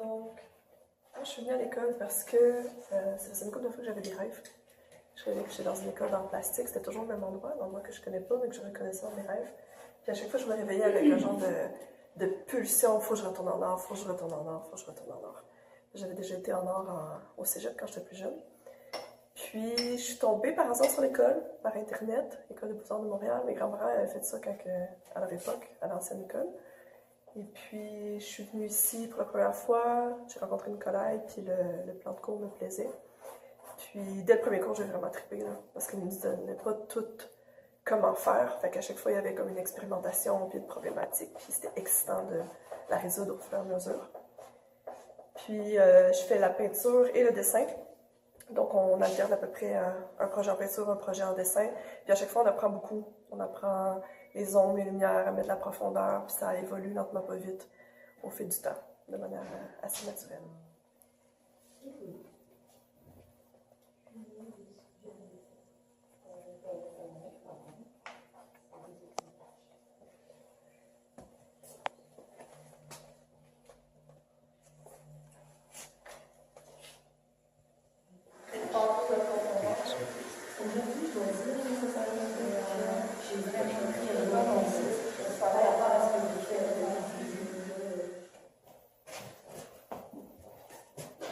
Donc, je suis venue à l'école parce que ça faisait une couple de fois que j'avais des rêves. Je rêvais que j'étais dans une école d'art plastique, c'était toujours le même endroit, l'endroit que je connais pas, mais que je reconnaissais dans mes rêves. Puis à chaque fois, je me réveillais avec un genre de pulsion, faut que je retourne en art, faut que je retourne en art, faut que je retourne en art. J'avais déjà été en art au cégep quand j'étais plus jeune. Puis, je suis tombée par hasard sur l'école, par Internet, École des Beaux-Arts de Montréal. Mes grands-parents avaient fait ça à leur époque, à l'ancienne école. Et puis, je suis venue ici pour la première fois, j'ai rencontré Nicolas, et puis le plan de cours me plaisait. Puis, dès le premier cours, j'ai vraiment trippé, là, parce qu'il ne nous donnait pas tout comment faire. Fait qu'à chaque fois, il y avait comme une expérimentation, puis une problématique, puis c'était excitant de la résoudre au fur et à mesure. Puis, je fais la peinture et le dessin. Donc, on alterne à peu près un projet en peinture, un projet en dessin. Puis à chaque fois, on apprend beaucoup. On apprend les ombres, les lumières, à mettre de la profondeur, puis ça évolue lentement, pas vite, au fil du temps, de manière assez naturelle.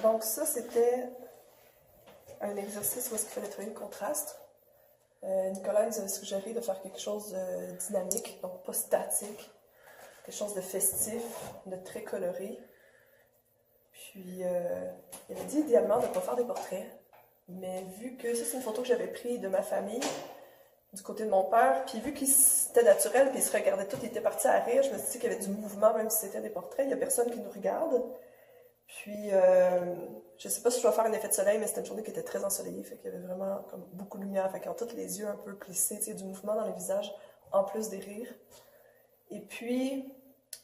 Donc ça, c'était un exercice où est-ce qu'il fallait trouver le contraste. Nicolas nous avait suggéré de faire quelque chose de dynamique, donc pas statique, quelque chose de festif, de très coloré. Puis il avait dit idéalement de ne pas faire des portraits, mais vu que ça c'est une photo que j'avais prise de ma famille, du côté de mon père, puis vu qu'il était naturel, puis il se regardait tout, il était parti à rire, je me suis dit qu'il y avait du mouvement même si c'était des portraits, il n'y a personne qui nous regarde. Puis, je sais pas si je dois faire un effet de soleil, mais c'était une journée qui était très ensoleillée, fait qu'il y avait vraiment comme beaucoup de lumière, fait qu'ils ont tous les yeux un peu plissés, tu sais, du mouvement dans les visages, en plus des rires. Et puis,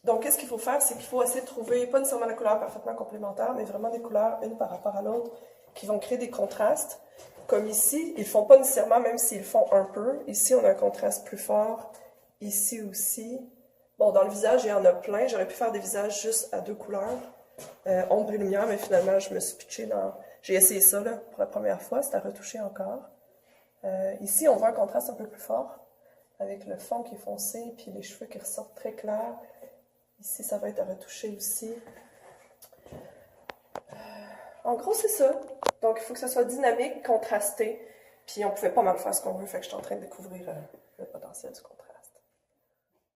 donc qu'est-ce qu'il faut faire, c'est qu'il faut essayer de trouver, pas nécessairement la couleur parfaitement complémentaire, mais vraiment des couleurs, une par rapport à l'autre, qui vont créer des contrastes. Comme ici, ils font pas nécessairement, même s'ils font un peu. Ici, on a un contraste plus fort, ici aussi. Bon, dans le visage, il y en a plein, j'aurais pu faire des visages juste à deux couleurs. Ombre et lumière, mais finalement, je me suis pitchée dans... J'ai essayé ça là, pour la première fois, c'est à retoucher encore. Ici, on voit un contraste un peu plus fort, avec le fond qui est foncé, puis les cheveux qui ressortent très clairs. Ici, ça va être à retoucher aussi. En gros, c'est ça. Donc, il faut que ça soit dynamique, contrasté, puis on pouvait pas mal faire ce qu'on veut, fait que je suis en train de découvrir le potentiel du contraste.